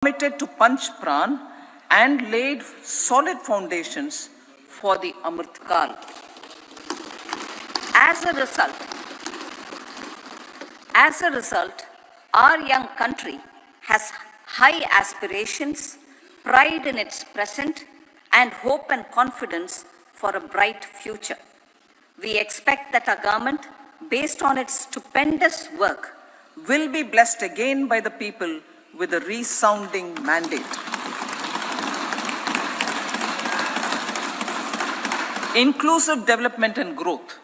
committed to Panch Pran and laid solid foundations for the Amrit Kal. As a result, our young country has high aspirations, pride in its present, and hope and confidence for a bright future. We expect that our government, based on its stupendous work, will be blessed again by the people with a resounding mandate. Inclusive development and growth.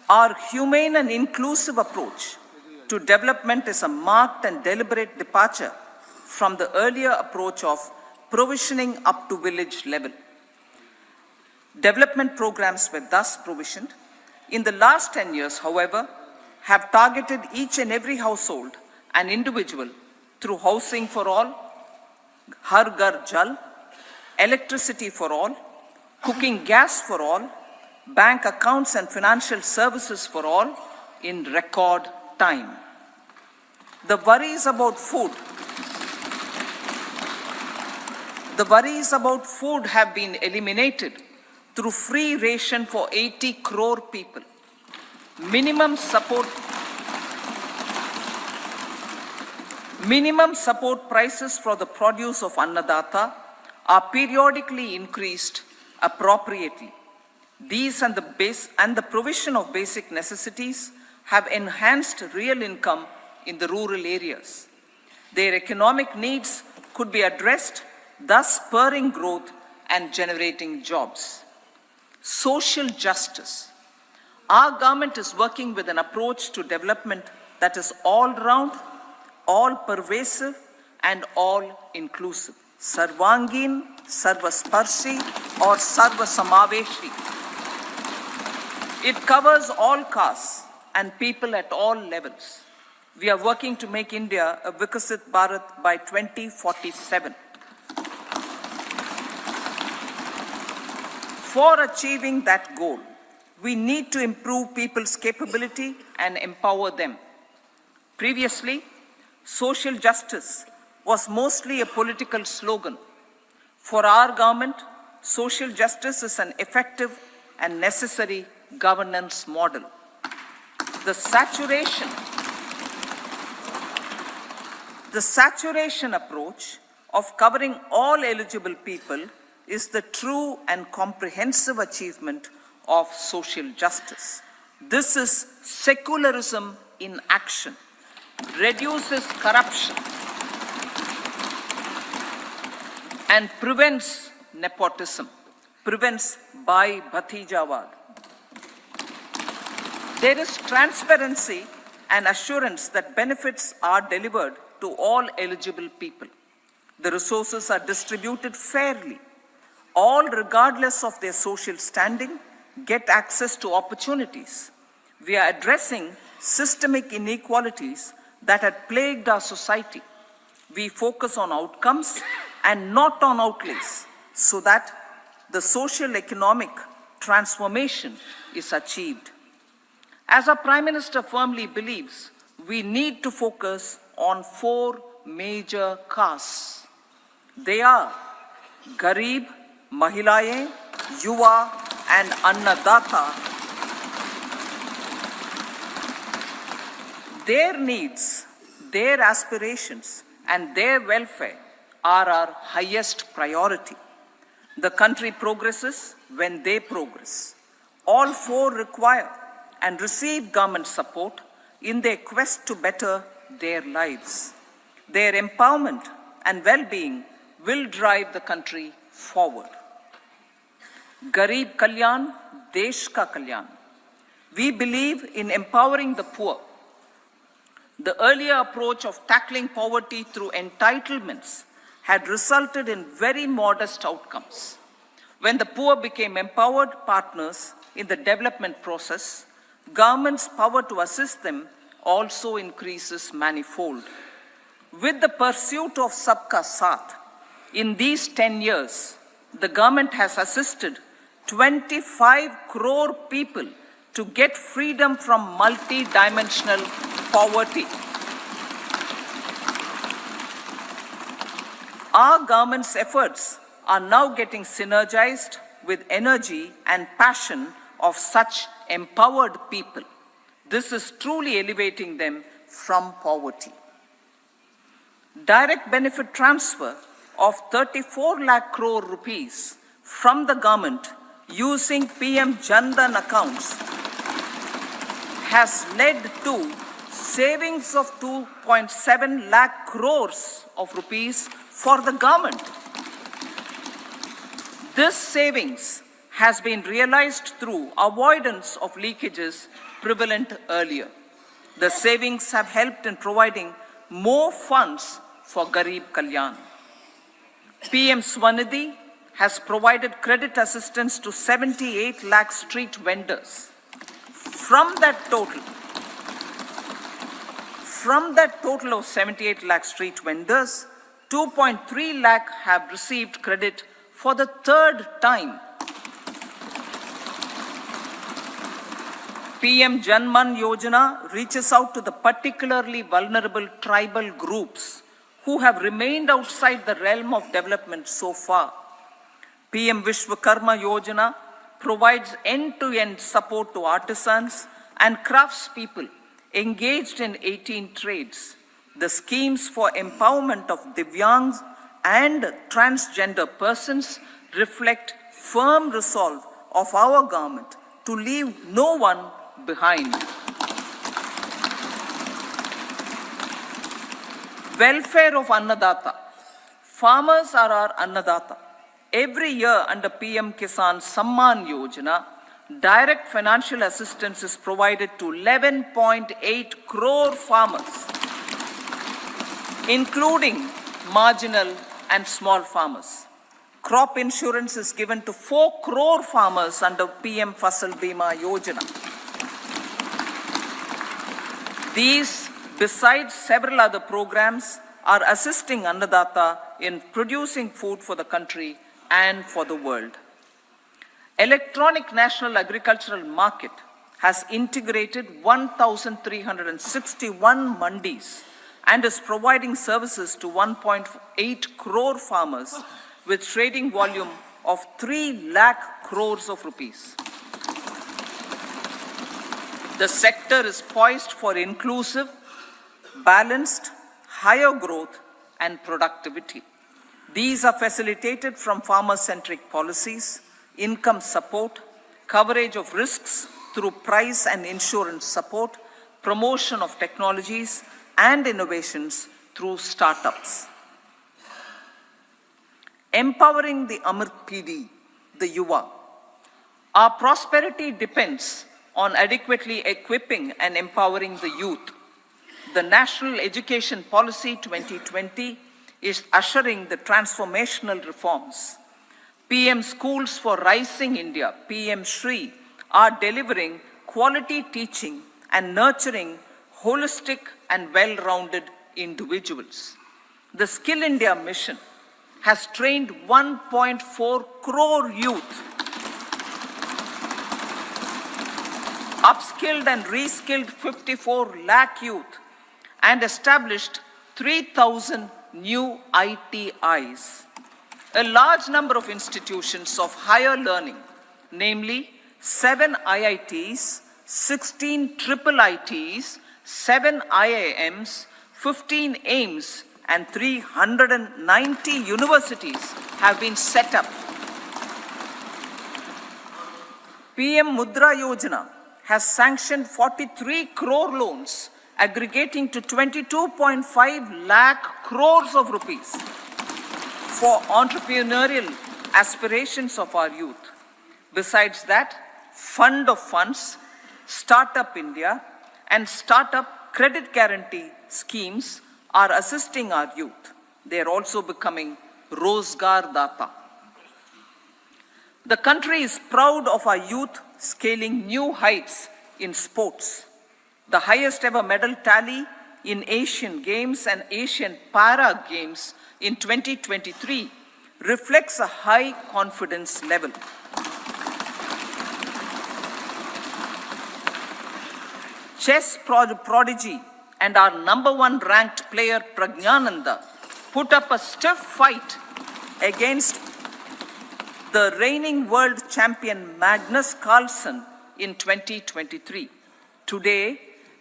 Our humane and inclusive approach to development is a marked and deliberate departure from the earlier approach of provisioning up to village level. Development programs were thus provisioned. In the last 10 years, however, have targeted each and every household and individual through housing for all, Har Ghar Jal, electricity for all, cooking gas for all, bank accounts and financial services for all in record time. The worries about food have been eliminated through free ration for 80 crore people. Minimum support prices for the produce of Annadata are periodically increased appropriately. These and the provision of basic necessities have enhanced real income in the rural areas. Their economic needs could be addressed, thus spurring growth and generating jobs. Social justice. Our government is working with an approach to development that is all-round, all-pervasive, and all-inclusive. Sarvangin, Sarvasparshi, or Sarvasamaveshi. It covers all castes and people at all levels. We are working to make India a Vikasit Bharat by 2047. For achieving that goal, we need to improve people's capability and empower them. Previously, social justice was mostly a political slogan. For our government, social justice is an effective and necessary governance model. The saturation approach of covering all eligible people is the true and comprehensive achievement of social justice. This is secularism in action, reduces corruption, and prevents nepotism, prevents Bhai Bhatijawad. There is transparency and assurance that benefits are delivered to all eligible people. The resources are distributed fairly. All, regardless of their social standing, get access to opportunities. We are addressing systemic inequalities that had plagued our society. We focus on outcomes and not on outlays so that the social economic transformation is achieved. As our Prime Minister firmly believes, we need to focus on 4 major castes. They are Garib, Mahilaye, Yuva, and Annadata. Their needs, their aspirations, and their welfare are our highest priority. The country progresses when they progress. All 4 require and receive government support in their quest to better their lives. Their empowerment and well-being will drive the country forward. Garib Kalyan, Desh Ka Kalyan. We believe in empowering the poor. The earlier approach of tackling poverty through entitlements had resulted in very modest outcomes. When the poor became empowered partners in the development process, government's power to assist them also increases manifold. With the pursuit of Sabka Saath, in these 10 years, the government has assisted 25 crore people to get freedom from multi-dimensional poverty. Our government's efforts are now getting synergized with energy and passion of such empowered people. This is truly elevating them from poverty. Direct benefit transfer of 34 lakh crore rupees from the government using PM Jan Dhan accounts has led to savings of 2.7 lakh crores of rupees for the government. This savings has been realized through avoidance of leakages prevalent earlier. The savings have helped in providing more funds for Garib Kalyan. PM Swanidhi has provided credit assistance to 78 lakh street vendors. From that total of 78 lakh street vendors, 2.3 lakh have received credit for the third time. PM Janman Yojana reaches out to the particularly vulnerable tribal groups who have remained outside the realm of development so far. PM Vishwakarma Yojana provides end-to-end support to artisans and craftspeople engaged in 18 trades. The schemes for empowerment of Divyangs and transgender persons reflect firm resolve of our government to leave no one behind. Welfare of Annadata. Farmers are our Annadata. Every year under PM Kisan Samman Yojana, direct financial assistance is provided to 11.8 crore farmers, including marginal and small farmers. Crop insurance is given to 4 crore farmers under PM Fasal Bima Yojana. These, besides several other programs, are assisting Annadata in producing food for the country and for the world. Electronic National Agricultural Market has integrated 1,361 mandis and is providing services to 1.8 crore farmers with trading volume of 3 lakh crores of rupees. The sector is poised for inclusive, balanced, higher growth and productivity. These are facilitated from farmer-centric policies, income support, coverage of risks through price and insurance support, promotion of technologies and innovations through startups. Empowering the Amrit PD, the Yuva. Our prosperity depends on adequately equipping and empowering the youth. The National Education Policy 2020 is ushering the transformational reforms. PM Schools for Rising India, PM Shri, are delivering quality teaching and nurturing holistic and well-rounded individuals. The Skill India mission has trained 1.4 crore youth, upskilled and reskilled 54 lakh youth, and established 3,000 new ITIs. A large number of institutions of higher learning, namely 7 IITs, 16 triple ITs, 7 IIMs, 15 AIMS, and 390 universities have been set up. PM Mudra Yojana has sanctioned 43 crore loans aggregating to 22.5 lakh crores of rupees for entrepreneurial aspirations of our youth. Besides that, Fund of Funds, Startup India, and Startup Credit Guarantee schemes are assisting our youth. They are also becoming Rozgar Data. The country is proud of our youth scaling new heights in sports. The highest ever medal tally in Asian Games and Asian Para Games in 2023 reflects a high confidence level. Chess prodigy and our #1 ranked player Pragnananda put up a stiff fight against the reigning world champion Magnus Carlsen in 2023. Today,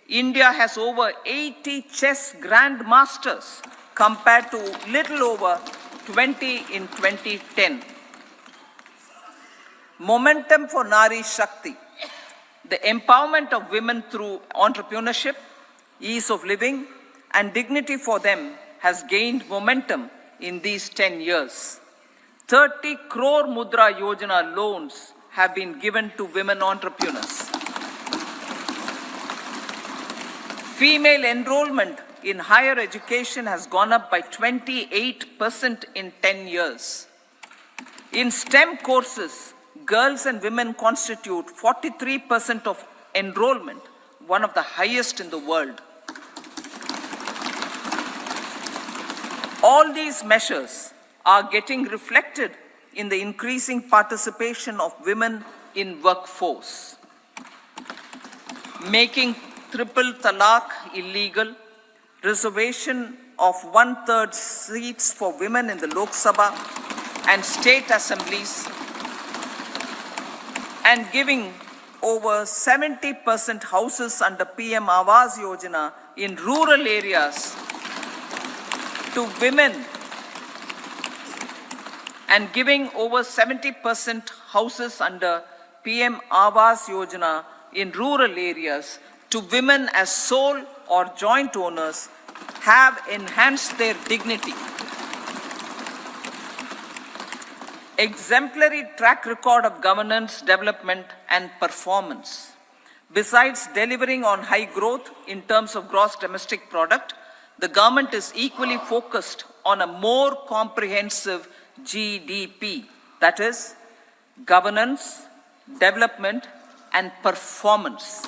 India has over 80 chess grandmasters compared to little over 20 in 2010. Momentum for Nari Shakti. The empowerment of women through entrepreneurship, ease of living, and dignity for them has gained momentum in these 10 years. 30 crore Mudra Yojana loans have been given to women entrepreneurs. Female enrollment in higher education has gone up by 28% in 10 years. In STEM courses, girls and women constitute 43% of enrollment, one of the highest in the world. All these measures are getting reflected in the increasing participation of women in workforce. Making triple talaq illegal, reservation of 1/3 seats for women in the Lok Sabha and state assemblies, and giving over 70% houses under PM Awas Yojana in rural areas to women, and giving over 70% houses under PM Awas Yojana in rural areas to women as sole or joint owners have enhanced their dignity. Exemplary track record of governance, development, and performance. Besides delivering on high growth in terms of gross domestic product, the government is equally focused on a more comprehensive GDP, that is, governance, development, and performance.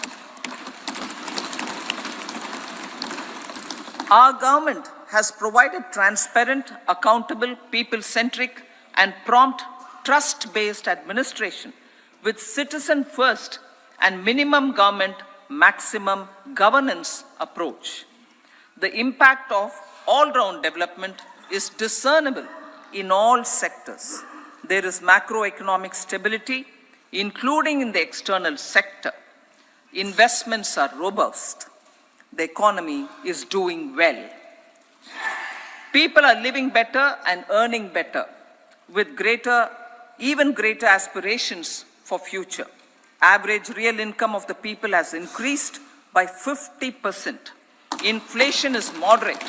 Our government has provided transparent, accountable, people-centric, and prompt, trust-based administration with citizen-first and minimum government, maximum governance approach. The impact of all-round development is discernible in all sectors. There is macroeconomic stability, including in the external sector. Investments are robust. The economy is doing well. People are living better and earning better, with even greater aspirations for future. Average real income of the people has increased by 50%. Inflation is moderate.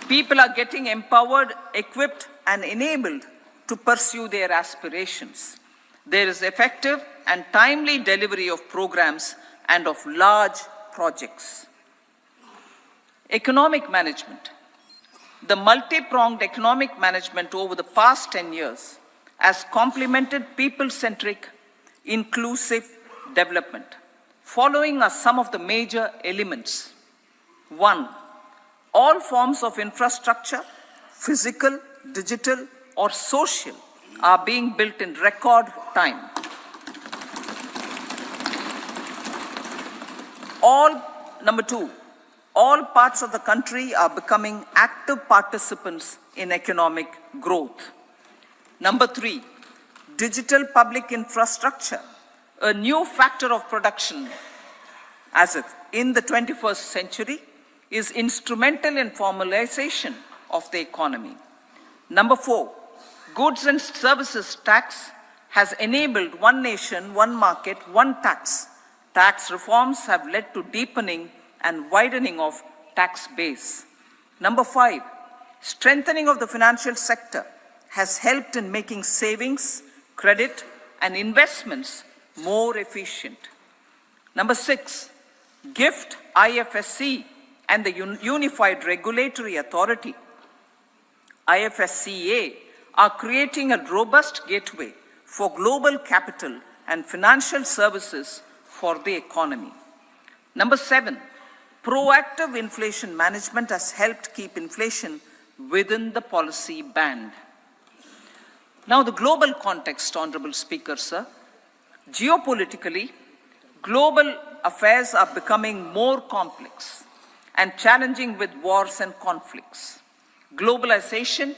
People are getting empowered, equipped, and enabled to pursue their aspirations. There is effective and timely delivery of programs and of large projects. Economic management. The multi-pronged economic management over the past 10 years has complemented people-centric, inclusive development. Following are some of the major elements. 1. All forms of infrastructure, physical, digital, or social, are being built in record time. Number 2, all parts of the country are becoming active participants in economic growth. Number 3, digital public infrastructure, a new factor of production as if in the 21st century, is instrumental in formalization of the economy. Number 4, goods and services tax has enabled one nation, one market, one tax. Tax reforms have led to deepening and widening of tax base. Number 5, strengthening of the financial sector has helped in making savings, credit, and investments more efficient. Number 6, GIFT, IFSC, and the Unified Regulatory Authority, IFSCA, are creating a robust gateway for global capital and financial services for the economy. Number 7, proactive inflation management has helped keep inflation within the policy band. Now the global context, Honorable Speaker, sir. Geopolitically, global affairs are becoming more complex. and challenging with wars and conflicts. Globalization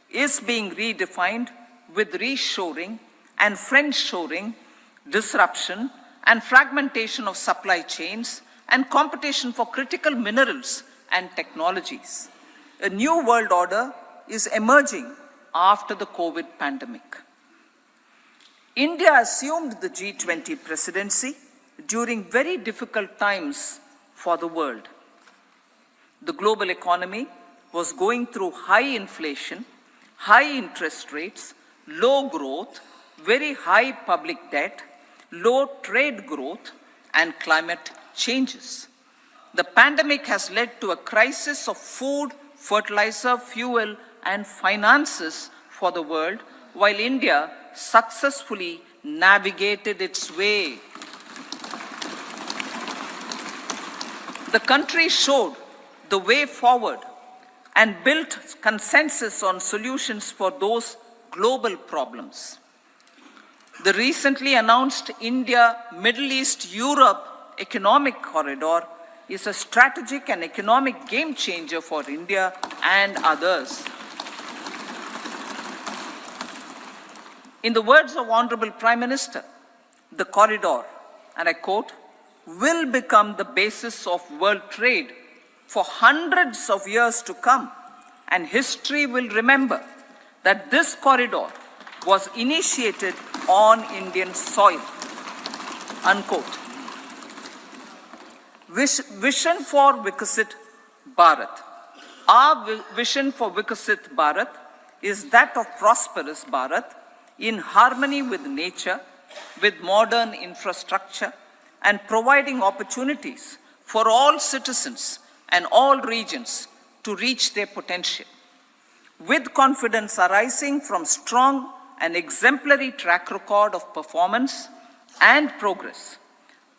is being redefined with reshoring and friendshoring, disruption and fragmentation of supply chains, and competition for critical minerals and technologies. A new world order is emerging after the COVID pandemic. India assumed the G20 presidency during very difficult times for the world. The global economy was going through high inflation, high interest rates, low growth, very high public debt, low trade growth, and climate changes. The pandemic has led to a crisis of food, fertilizer, fuel, and finances for the world, while India successfully navigated its way. The country showed the way forward and built consensus on solutions for those global problems. The recently announced India-Middle East-Europe economic corridor is a strategic and economic game changer for India and others. In the words of Honorable Prime Minister, the corridor, and I quote, will become the basis of world trade for hundreds of years to come, and history will remember that this corridor was initiated on Indian soil, unquote. Vision for Vikasit Bharat. Our vision for Vikasit Bharat is that of prosperous Bharat in harmony with nature, with modern infrastructure, and providing opportunities for all citizens and all regions to reach their potential. With confidence arising from strong and exemplary track record of performance and progress,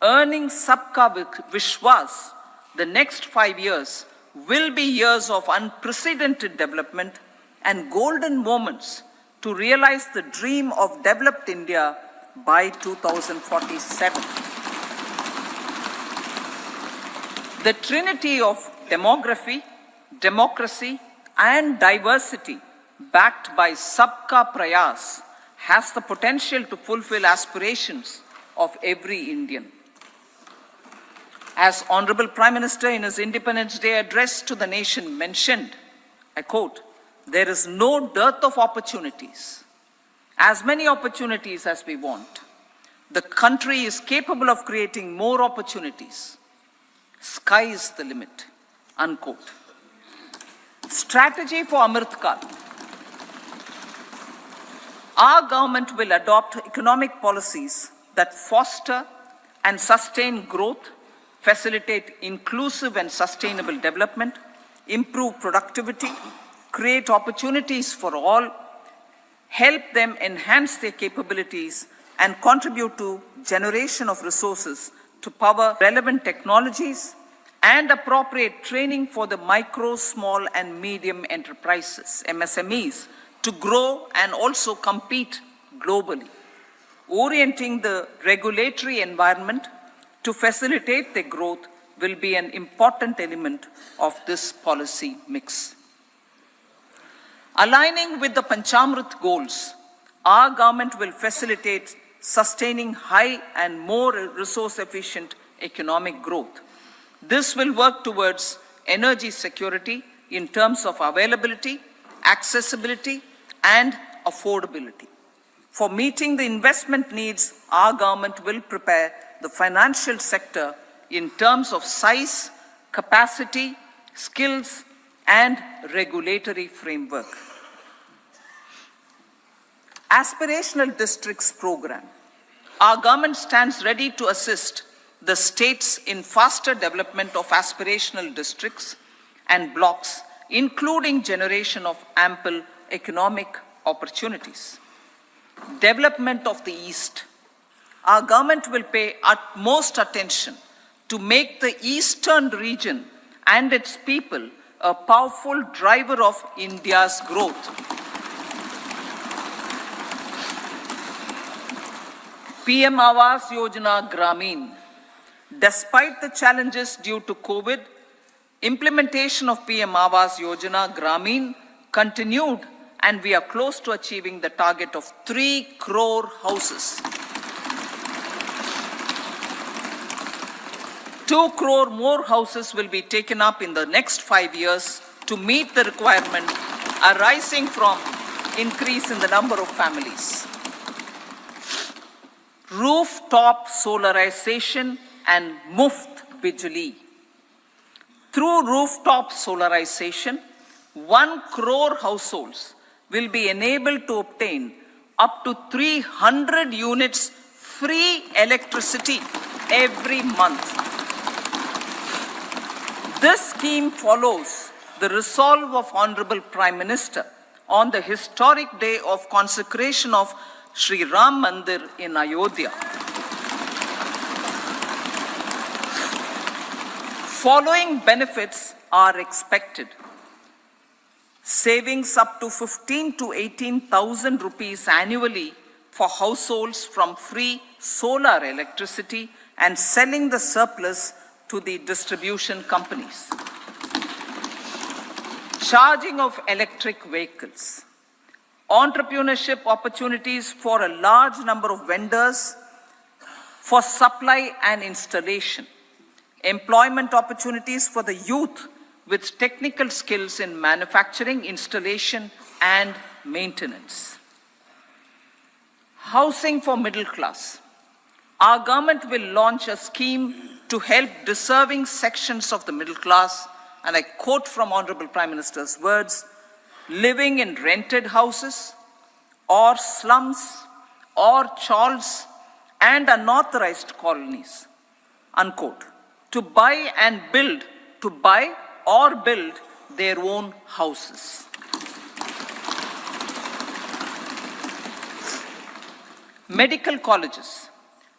earning Sabka Vishwas, the next 5 years will be years of unprecedented development and golden moments to realize the dream of developed India by 2047. The trinity of demography, democracy, and diversity backed by Sabka Prayas has the potential to fulfill aspirations of every Indian. As Honorable Prime Minister in his Independence Day address to the nation mentioned, I quote, there is no dearth of opportunities, as many opportunities as we want. The country is capable of creating more opportunities. Sky is the limit, unquote. Strategy for Amritkal. Our government will adopt economic policies that foster and sustain growth, facilitate inclusive and sustainable development, improve productivity, create opportunities for all, help them enhance their capabilities, and contribute to generation of resources to power relevant technologies and appropriate training for the micro, small, and medium enterprises, MSMEs, to grow and also compete globally. Orienting the regulatory environment to facilitate their growth will be an important element of this policy mix. Aligning with the Panchamrit goals, our government will facilitate sustaining high and more resource-efficient economic growth. This will work towards energy security in terms of availability, accessibility, and affordability. For meeting the investment needs, our government will prepare the financial sector in terms of size, capacity, skills, and regulatory framework. Aspirational Districts Program. Our government stands ready to assist the states in faster development of aspirational districts and blocks, including generation of ample economic opportunities. Development of the East. Our government will pay utmost attention to make the eastern region and its people a powerful driver of India's growth. PM Awas Yojana Grameen. Despite the challenges due to COVID, Implementation of PM Awas Yojana Gramin continued, and we are close to achieving the target of 3 crore houses. 2 crore more houses will be taken up in the next 5 years to meet the requirement arising from increase in the number of families. Rooftop solarization and Muft Bijli. Through rooftop solarization, 1 crore households will be enabled to obtain up to 300 units free electricity every month. This scheme follows the resolve of Honorable Prime Minister on the historic day of consecration of Sri Ram Mandir in Ayodhya. Following benefits are expected. Savings up to 15 to 18,000 rupees annually for households from free solar electricity and selling the surplus to the distribution companies. Charging of electric vehicles. Entrepreneurship opportunities for a large number of vendors for supply and installation. Employment opportunities for the youth with technical skills in manufacturing, installation, and maintenance. Housing for middle class. Our government will launch a scheme to help deserving sections of the middle class, and I quote from Honorable Prime Minister's words, living in rented houses or slums or chawls and unauthorized colonies, unquote, to buy or build their own houses. Medical colleges.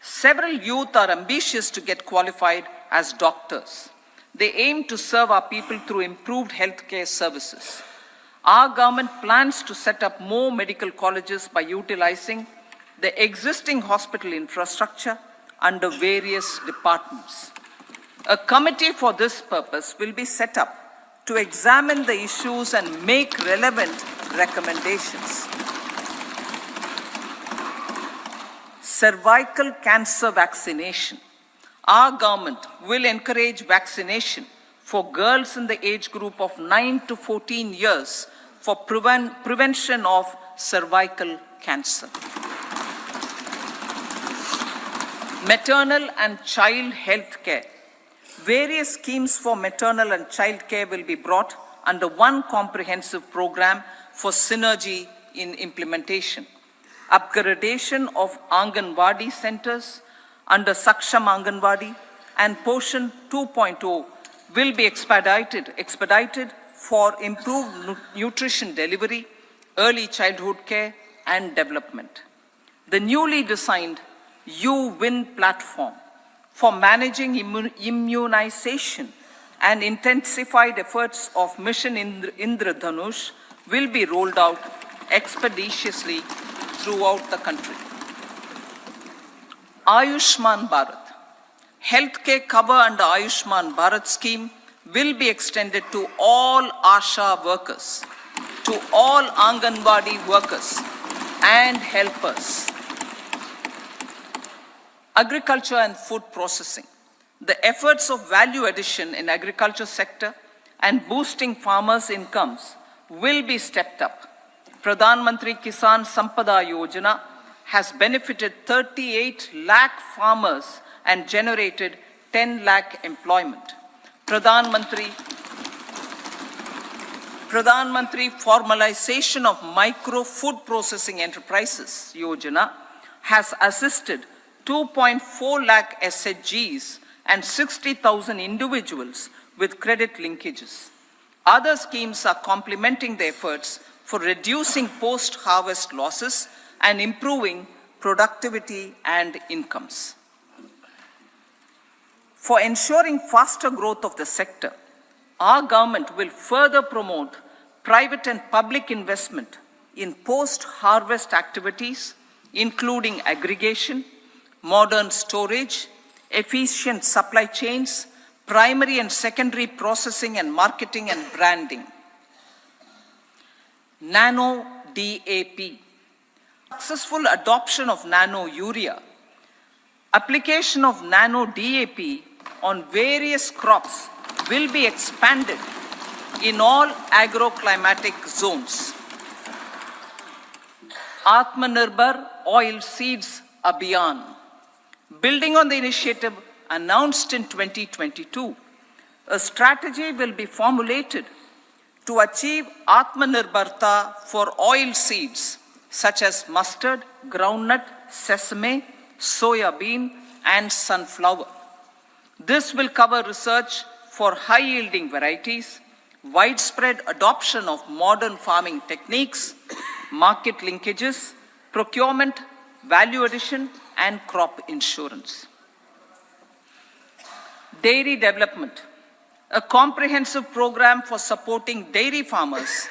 Several youth are ambitious to get qualified as doctors. They aim to serve our people through improved healthcare services. Our government plans to set up more medical colleges by utilizing the existing hospital infrastructure under various departments. A committee for this purpose will be set up to examine the issues and make relevant recommendations. Cervical cancer vaccination. Our government will encourage vaccination for girls in the age group of 9 to 14 years for prevention of cervical cancer. Maternal and child health care. Various schemes for maternal and child care will be brought under one comprehensive program for synergy in implementation. Upgradation of Anganwadi centers under Saksham Anganwadi and Poshan 2.0 will be expedited for improved nutrition delivery, early childhood care and development. The newly designed U-Win platform for managing immunization and intensified efforts of Mission Indradhanush will be rolled out expeditiously throughout the country. Ayushman Bharat. Healthcare cover under Ayushman Bharat scheme will be extended to all ASHA workers, to all Anganwadi workers and helpers. Agriculture and food processing. The efforts of value addition in agriculture sector and boosting farmers' incomes will be stepped up. Pradhan Mantri Kisan Sampada Yojana has benefited 38 lakh farmers and generated 10 lakh employment. Pradhan Mantri formalization of micro food processing enterprises Yojana has assisted 2.4 lakh SHGs and 60,000 individuals with credit linkages. Other schemes are complementing the efforts for reducing post-harvest losses and improving productivity and incomes. For ensuring faster growth of the sector, our government will further promote private and public investment in post-harvest activities, including aggregation, modern storage, efficient supply chains, primary and secondary processing and marketing and branding, nano DAP, successful adoption of nano urea, application of nano DAP on various crops will be expanded in all agroclimatic zones. Atmanirbhar Oil Seeds Abhiyan, building on the initiative announced in 2022, a strategy will be formulated to achieve Atmanirbharta for oil seeds such as mustard, groundnut, sesame, soya bean, and sunflower. This will cover research for high-yielding varieties, widespread adoption of modern farming techniques, market linkages, procurement, value addition, and crop insurance. Dairy development. A comprehensive program for supporting dairy farmers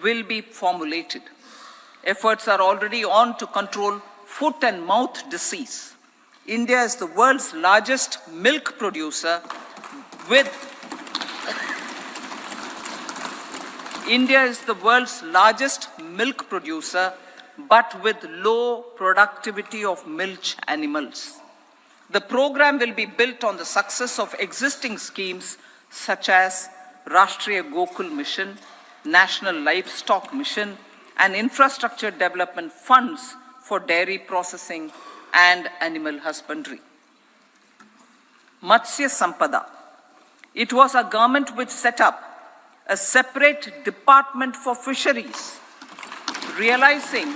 will be formulated. Efforts are already on to control foot and mouth disease. India is the world's largest milk producer with but with low productivity of milch animals. The program will be built on the success of existing schemes such as Rashtriya Gokul Mission, National Livestock Mission, and infrastructure development funds for dairy processing and animal husbandry. Matsya Sampada. It was our government which set up a separate department for fisheries, realizing